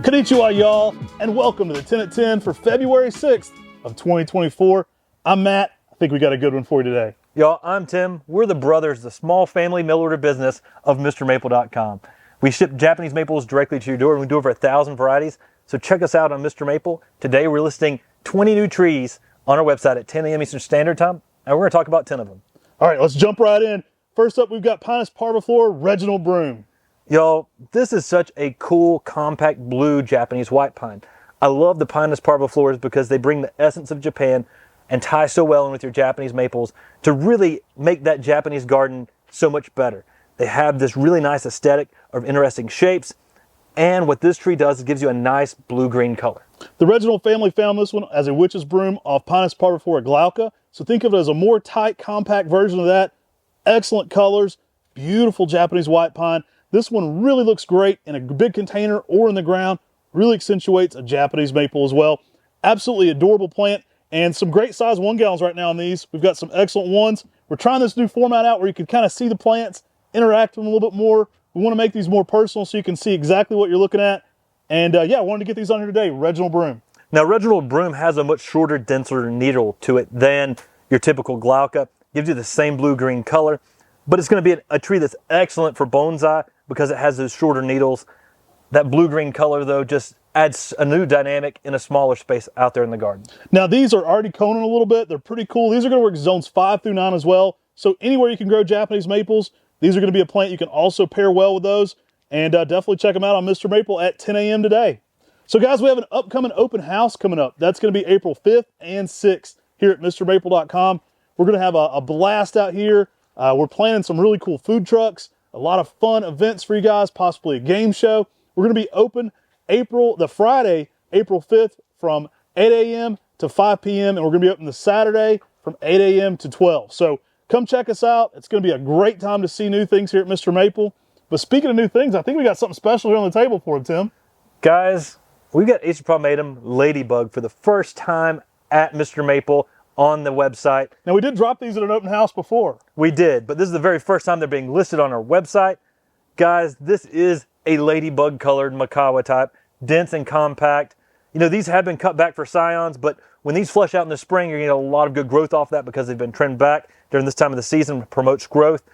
Konnichiwa, y'all, and welcome to the 10 at 10 for February 6th of 2024. I'm Matt. I think we got a good one for you today. Y'all, I'm Tim. We're the brothers, the small family mail order business of MrMaple.com. We ship Japanese maples directly to your door, and we do over 1,000 varieties. So check us out on Mr. Maple. Today we're listing 20 new trees on our website at 10 a.m. Eastern Standard Time, and we're going to talk about 10 of them. All right, let's jump right in. First up, we've got Pineus parviflora, Reginal Broom. Y'all, this is such a cool, compact blue Japanese white pine. I love the Pineus parvifloras because they bring the essence of Japan and tie so well in with your Japanese maples to really make that Japanese garden so much better. They have this really nice aesthetic of interesting shapes, and what this tree does is gives you a nice blue-green color. The Reginal family found this one as a witch's broom off Pineus parviflora glauca, so think of it as a more tight, compact version of that. Excellent colors, beautiful Japanese white pine. This one really looks great in a big container or in the ground. Really accentuates a Japanese maple as well. Absolutely adorable plant, and some great size 1 gallons right now on these. We've got some excellent ones. We're trying this new format out where you can kind of see the plants, interact with them a little bit more. We want to make these more personal so you can see exactly what you're looking at. And yeah, I wanted to get these on here today, Reginal Broom. Now, Reginal Broom has a much shorter, denser needle to it than your typical glauca. Gives you the same blue-green color, but it's going to be a tree that's excellent for bonsai because it has those shorter needles. That blue-green color, though, just adds a new dynamic in a smaller space out there in the garden. Now, these are already coning a little bit. They're pretty cool. These are going to work zones 5 through 9 as well. So anywhere you can grow Japanese maples, these are going to be a plant you can also pair well with those. And definitely check them out on Mr. Maple at 10 a.m. today. So guys, we have an upcoming open house coming up. That's going to be April 5th and 6th here at MrMaple.com. We're going to have a blast out here. We're planning some really cool food trucks, a lot of fun events for you guys, possibly a game show. We're going to be open Friday, April 5th from 8 a.m. to 5 p.m. And we're going to be open the Saturday from 8 a.m. to 12. So come check us out. It's going to be a great time to see new things here at Mr. Maple. But speaking of new things, I think we got something special here on the table for them, Tim. Guys, we've got Acer Pomatum Ladybug for the first time at Mr. Maple on the website. Now, we did drop these at an open house before. We did, but this is the very first time they're being listed on our website. Guys, this is a ladybug colored Makawa type, dense and compact. You know, these have been cut back for scions, but when these flush out in the spring, you're going to get a lot of good growth off that because they've been trimmed back during this time of the season, promotes growth.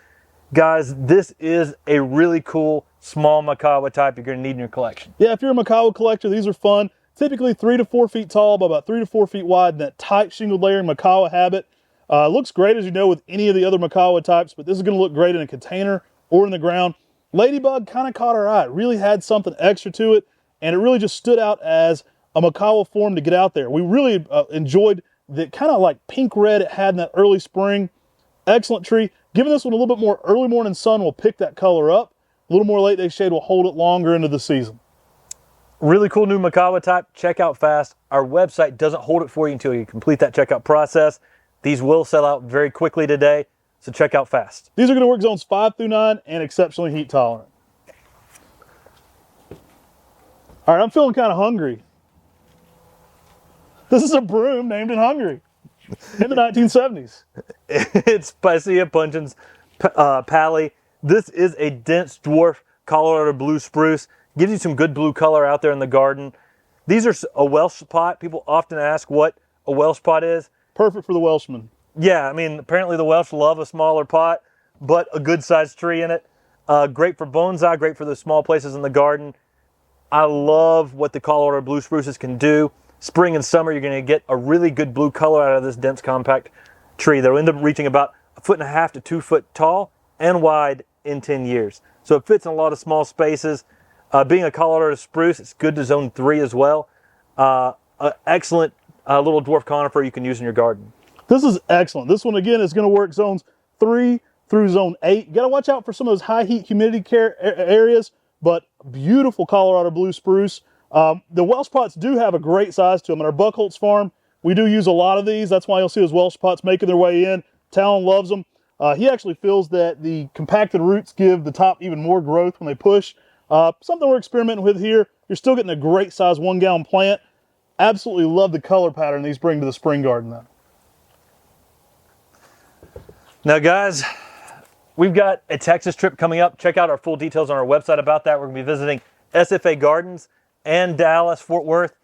Guys, this is a really cool small Makawa type you're going to need in your collection. Yeah, if you're a Makawa collector, these are fun. Typically 3 to 4 feet tall, by about 3 to 4 feet wide in that tight shingled layering Makawa habit. Looks great, as you know, with any of the other Makawa types, but this is going to look great in a container or in the ground. Ladybug kind of caught our eye. It really had something extra to it, and it really just stood out as a Makawa form to get out there. We really enjoyed the kind of like pink red it had in that early spring. Excellent tree. Giving this one a little bit more early morning sun will pick that color up. A little more late day shade will hold it longer into the season. Really cool new Makawa type. Check out fast. Our website doesn't hold it for you until you complete that checkout process. These will sell out very quickly today, so check out fast. These are going to work zones 5 through 9 and exceptionally heat tolerant. All right, I'm feeling kind of hungry. This is a broom named in Hungary in the 1970s. It's Picea pungens pali. This is a dense dwarf Colorado blue spruce. Gives you some good blue color out there in the garden. These are a Welsh pot. People often ask what a Welsh pot is. Perfect for the Welshman. Yeah, I mean, apparently the Welsh love a smaller pot, but a good sized tree in it. Great for bonsai, great for the small places in the garden. I love what the Colorado blue spruces can do. Spring and summer, you're going to get a really good blue color out of this dense, compact tree. They'll end up reaching about 1.5 to 2 foot tall and wide in 10 years. So it fits in a lot of small spaces. Being a Colorado spruce, it's good to zone 3 as well. Excellent little dwarf conifer you can use in your garden. This is excellent. This one, again, is going to work zones 3 through zone 8. You got to watch out for some of those high heat humidity areas, but beautiful Colorado blue spruce. The Welsh pots do have a great size to them. At our Buckholtz farm, we do use a lot of these. That's why you'll see those Welsh pots making their way in. Talon loves them. He actually feels that the compacted roots give the top even more growth when they push. Something we're experimenting with here. You're still getting a great size 1 gallon plant. Absolutely love the color pattern these bring to the spring garden though. Now guys, we've got a Texas trip coming up. Check out our full details on our website about that. We're going to be visiting SFA Gardens and Dallas, Fort Worth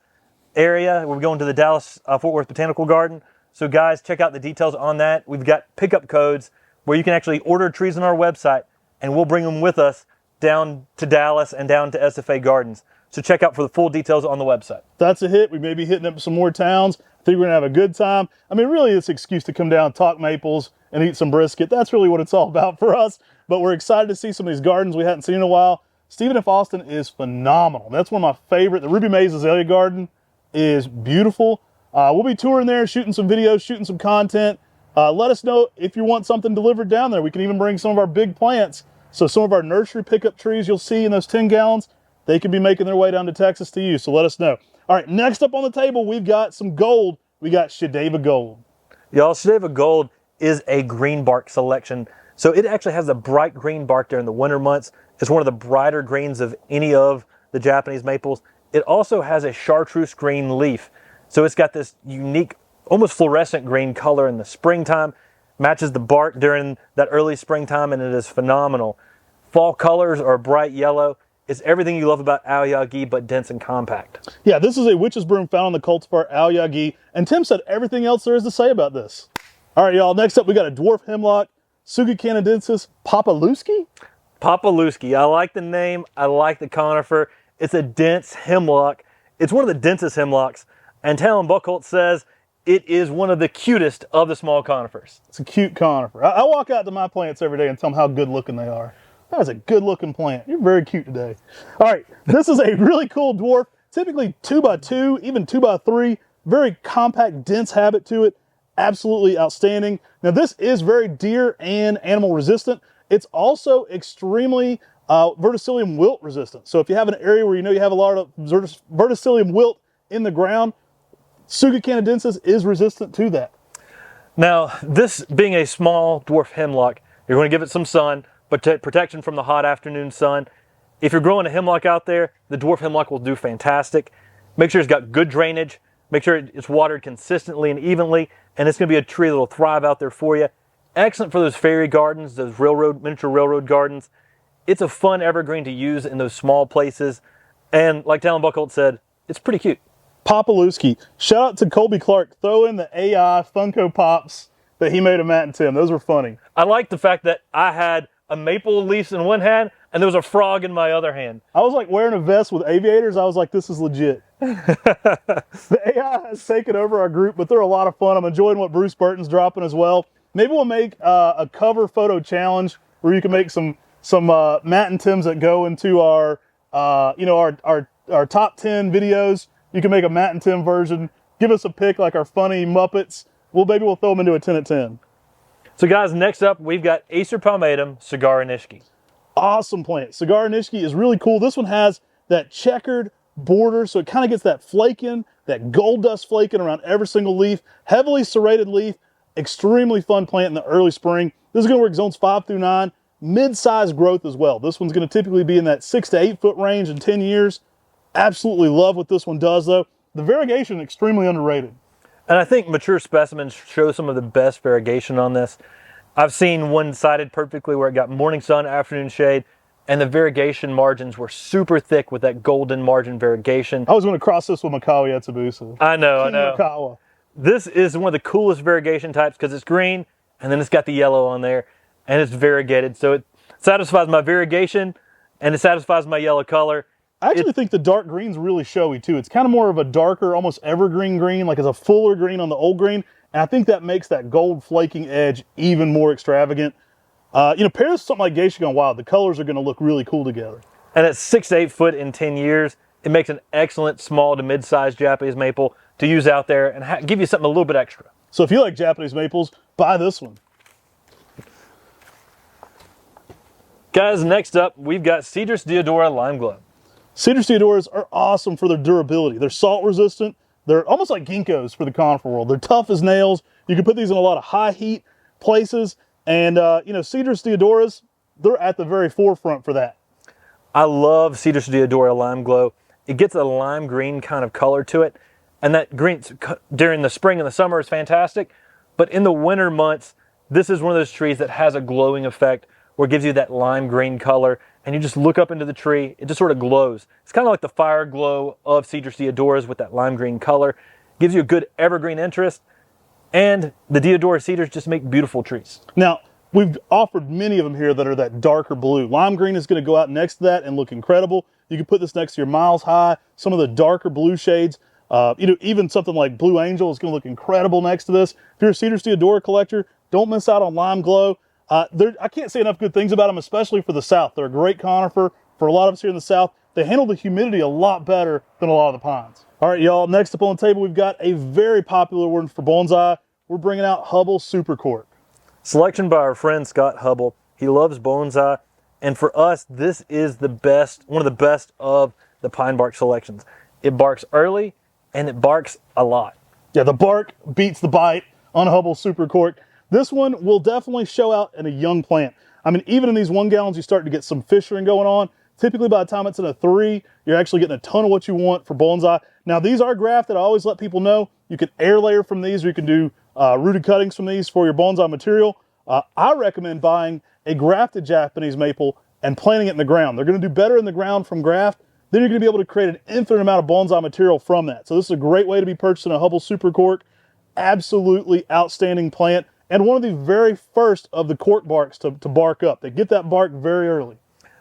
area. We're going to the Dallas Fort Worth Botanical Garden. So guys, check out the details on that. We've got pickup codes where you can actually order trees on our website and we'll bring them with us down to Dallas and down to SFA Gardens. So check out for the full details on the website. That's a hit. We may be hitting up some more towns. I think we're gonna have a good time. I mean, really, it's an excuse to come down, talk maples, and eat some brisket. That's really what it's all about for us. But we're excited to see some of these gardens we hadn't seen in a while. Stephen F. Austin is phenomenal. That's one of my favorite. The Ruby Maze Azalea Garden is beautiful. We'll be touring there, shooting some videos, shooting some content. Let us know if you want something delivered down there. We can even bring some of our big plants. So some of our nursery pickup trees you'll see in those 10 gallons, they could be making their way down to Texas to you. So let us know. All right, next up on the table, we've got some gold. We got Shadava Gold. Y'all, Shadava Gold is a green bark selection. So it actually has a bright green bark during the winter months. It's one of the brighter greens of any of the Japanese maples. It also has a chartreuse green leaf. So it's got this unique, almost fluorescent green color in the springtime. Matches the bark during that early springtime, and it is phenomenal. Fall colors are bright yellow. It's everything you love about Aoyagi, but dense and compact. Yeah, this is a witch's broom found on the cultivar Aoyagi, and Tim said everything else there is to say about this. All right, y'all, next up we got a dwarf hemlock, Tsuga canadensis Papaluski. Papaluski, I like the name, I like the conifer. It's a dense hemlock. It's one of the densest hemlocks, and Talon Buchholz says it is one of the cutest of the small conifers. It's a cute conifer. I walk out to my plants every day and tell them how good looking they are. That is a good looking plant. You're very cute today. All right, this is a really cool dwarf, typically 2x2, even 2x3, very compact, dense habit to it. Absolutely outstanding. Now this is very deer and animal resistant. It's also extremely verticillium wilt resistant. So if you have an area where you know you have a lot of verticillium wilt in the ground, Tsuga canadensis is resistant to that. Now, this being a small dwarf hemlock, you're going to give it some sun, but protection from the hot afternoon sun. If you're growing a hemlock out there, the dwarf hemlock will do fantastic. Make sure it's got good drainage. Make sure it's watered consistently and evenly, and it's going to be a tree that will thrive out there for you. Excellent for those fairy gardens, those miniature railroad gardens. It's a fun evergreen to use in those small places. And like Talon Buchholz said, it's pretty cute. Papaluski. Shout out to Colby Clark. Throw in the AI Funko Pops that he made of Matt and Tim. Those were funny. I like the fact that I had a maple leaf in one hand and there was a frog in my other hand. I was like wearing a vest with aviators. I was like, this is legit. The AI has taken over our group, but they're a lot of fun. I'm enjoying what Bruce Burton's dropping as well. Maybe we'll make a cover photo challenge where you can make some Matt and Tims that go into our top 10 videos. You can make a Matt and Tim version. Give us a pick like our funny Muppets. Maybe we'll throw them into a 10 at 10. So guys, next up we've got Acer Pomatum Cigar Nishiki. Awesome plant. Cigar Nishiki is really cool. This one has that checkered border, so it kind of gets that flaking, that gold dust flaking around every single leaf. Heavily serrated leaf. Extremely fun plant in the early spring. This is going to work zones 5 through 9. Mid-size growth as well. This one's going to typically be in that 6 to 8 foot range in 10 years. Absolutely love what this one does though. The variegation extremely underrated. And I think mature specimens show some of the best variegation on this. I've seen one sited perfectly where it got morning sun, afternoon shade, and the variegation margins were super thick with that golden margin variegation. I was going to cross this with Makawa Yatsubusa. I know. Makawa. This is one of the coolest variegation types because it's green and then it's got the yellow on there and it's variegated. So it satisfies my variegation and it satisfies my yellow color. I actually think the dark green's really showy too. It's kind of more of a darker, almost evergreen green, like it's a fuller green on the old green. And I think that makes that gold flaking edge even more extravagant. Pair this with something like Geisha Gone Wild. The colors are going to look really cool together. And at 6 to 8 foot in 10 years, it makes an excellent small to mid-sized Japanese maple to use out there and give you something a little bit extra. So if you like Japanese maples, buy this one. Guys, next up, we've got Cedar Theodora Lime Glow. Cedar Theodoras are awesome for their durability. They're salt resistant. They're almost like ginkgos for the conifer world. They're tough as nails. You can put these in a lot of high heat places. And, Cedar Theodoras, they're at the very forefront for that. I love Cedar Theodora Lime Glow. It gets a lime green kind of color to it. And that green during the spring and the summer is fantastic. But in the winter months, this is one of those trees that has a glowing effect where it gives you that lime green color. and you just look up into the tree, it just sort of glows. It's kind of like the fire glow of Cedar Theodoras with that lime green color. Gives you a good evergreen interest, and the Theodora cedars just make beautiful trees. Now, we've offered many of them here that are that darker blue. Lime green is going to go out next to that and look incredible. You can put this next to your Miles High, some of the darker blue shades. Even something like Blue Angel is going to look incredible next to this. If you're a Cedar Theodora collector, don't miss out on Lime Glow. I can't say enough good things about them, especially for the South. They're a great conifer for a lot of us here in the South. They handle the humidity a lot better than a lot of the pines. All right, y'all, next up on the table, we've got a very popular one for bonsai. We're bringing out Hubble Super Cork. Selection by our friend Scott Hubble. He loves bonsai, and for us, this is the best, one of the best of the pine bark selections. It barks early, and it barks a lot. Yeah, the bark beats the bite on Hubble Super Cork. This one will definitely show out in a young plant. I mean, even in these 1 gallons, you start to get some fissuring going on. Typically, by the time it's in a 3, you're actually getting a ton of what you want for bonsai. Now, these are grafted. I always let people know you can air layer from these, or you can do rooted cuttings from these for your bonsai material. I recommend buying a grafted Japanese maple and planting it in the ground. They're going to do better in the ground from graft. Then you're going to be able to create an infinite amount of bonsai material from that. So this is a great way to be purchasing a Hubble Super Cork. Absolutely outstanding plant, and one of the very first of the cork barks to bark up. They get that bark very early.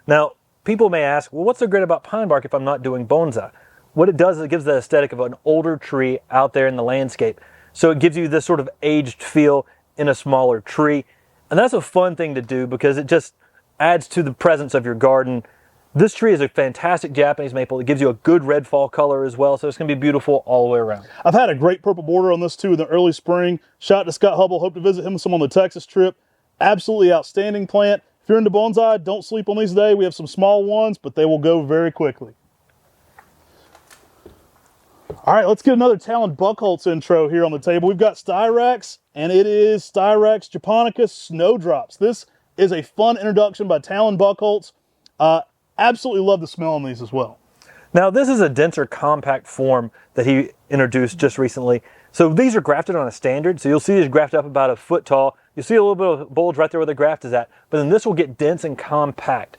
Now, people may ask, well, what's so great about pine bark if I'm not doing bonsai? What it does is it gives the aesthetic of an older tree out there in the landscape. So it gives you this sort of aged feel in a smaller tree. And that's a fun thing to do because it just adds to the presence of your garden. This tree is a fantastic Japanese maple. It gives you a good red fall color as well, so it's going to be beautiful all the way around. I've had a great purple border on this too in the early spring. Shout out to Scott Hubble. Hope to visit him some on the Texas trip. Absolutely outstanding plant. If you're into bonsai, don't sleep on these today. We have some small ones, but they will go very quickly. All right, let's get another Talon Buckholz intro here on the table. We've got Tyrax, and it is Tyrax Japonica Snowdrops. This is a fun introduction by Talon Buckholz. Absolutely love the smell on these as well. Now, this is a denser, compact form that he introduced just recently. So these are grafted on a standard. So you'll see these grafted up about a foot tall. You'll see a little bit of bulge right there where the graft is at. But then this will get dense and compact.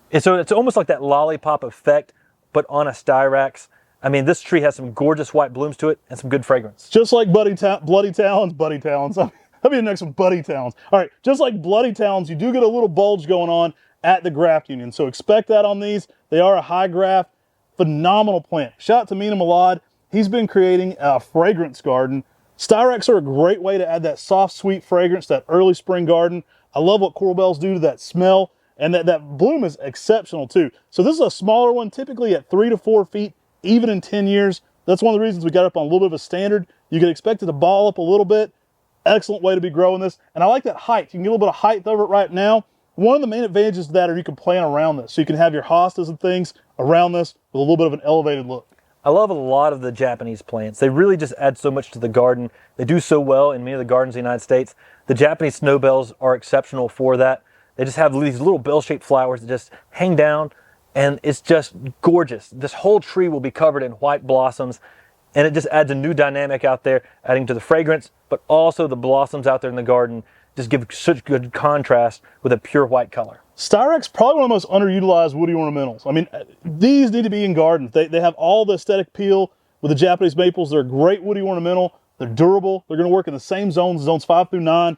And so it's almost like that lollipop effect, but on a Tyrax. I mean, this tree has some gorgeous white blooms to it and some good fragrance. Just like Bloody Talons. That'll be the next one, Buddy Talons. All right, just like Bloody Talons, you do get a little bulge going on at the graft union. So expect that on these. They are a high graft, phenomenal plant. Shout out to Mina Milad. He's been creating a fragrance garden. Tyrax are a great way to add that soft, sweet fragrance, that early spring garden. I love what coral bells do to that smell, and that bloom is exceptional too. So this is a smaller one, typically at 3 to 4 feet, even in 10 years. That's one of the reasons we got up on a little bit of a standard. You can expect it to ball up a little bit. Excellent way to be growing this. And I like that height. You can get a little bit of height over it right now. One of the main advantages to that are you can plant around this. So you can have your hostas and things around this with a little bit of an elevated look. I love a lot of the Japanese plants. They really just add so much to the garden. They do so well in many of the gardens in the United States. The Japanese snowbells are exceptional for that. They just have these little bell-shaped flowers that just hang down, and it's just gorgeous. This whole tree will be covered in white blossoms, and it just adds a new dynamic out there, adding to the fragrance, but also the blossoms out there in the garden just give such good contrast with a pure white color. Tyrax, probably one of the most underutilized woody ornamentals. I mean, these need to be in gardens. They have all the aesthetic appeal with the Japanese maples. They're a great woody ornamental. They're durable. They're going to work in the same zones 5 through 9.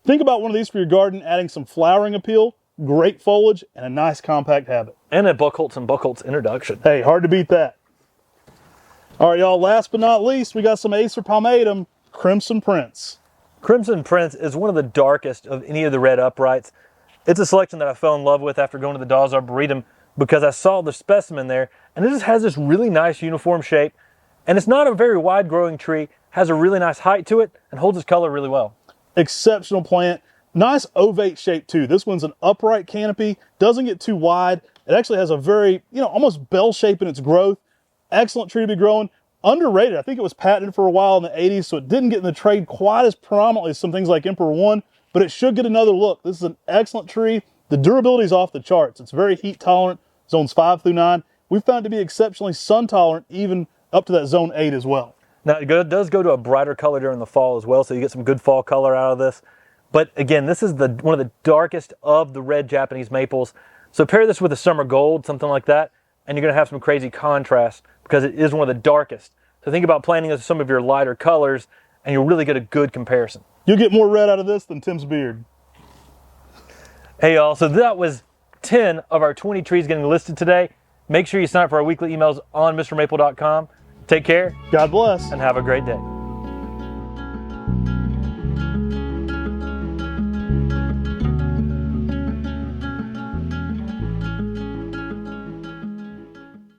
Think about one of these for your garden, adding some flowering appeal, great foliage, and a nice compact habit. And a Buckholz and Buckholz introduction. Hey, hard to beat that. All right, y'all, last but not least, we got some Acer Pomatum Crimson Prince. Crimson Prince is one of the darkest of any of the red uprights. It's a selection that I fell in love with after going to the Dawes Arboretum because I saw the specimen there, and it just has this really nice uniform shape, and it's not a very wide growing tree, has a really nice height to it, and holds its color really well. Exceptional plant. Nice ovate shape too. This one's an upright canopy, doesn't get too wide. It actually has a very, almost bell shape in its growth. Excellent tree to be growing. Underrated. I think it was patented for a while in the 80s, so it didn't get in the trade quite as prominently as some things like Emperor One, but it should get another look. This is an excellent tree. The durability is off the charts. It's very heat tolerant, zones 5 through 9. We found it to be exceptionally sun tolerant, even up to that zone 8 as well. Now, it does go to a brighter color during the fall as well, so you get some good fall color out of this. But again, this is one of the darkest of the red Japanese maples, So pair this with a summer gold, something like that, and you're going to have some crazy contrast because it is one of the darkest. So think about planting with some of your lighter colors, and you'll really get a good comparison. You'll get more red out of this than Tim's beard. Hey y'all, so that was 10 of our 20 trees getting listed today. Make sure you sign up for our weekly emails on MrMaple.com. Take care. God bless. And have a great day.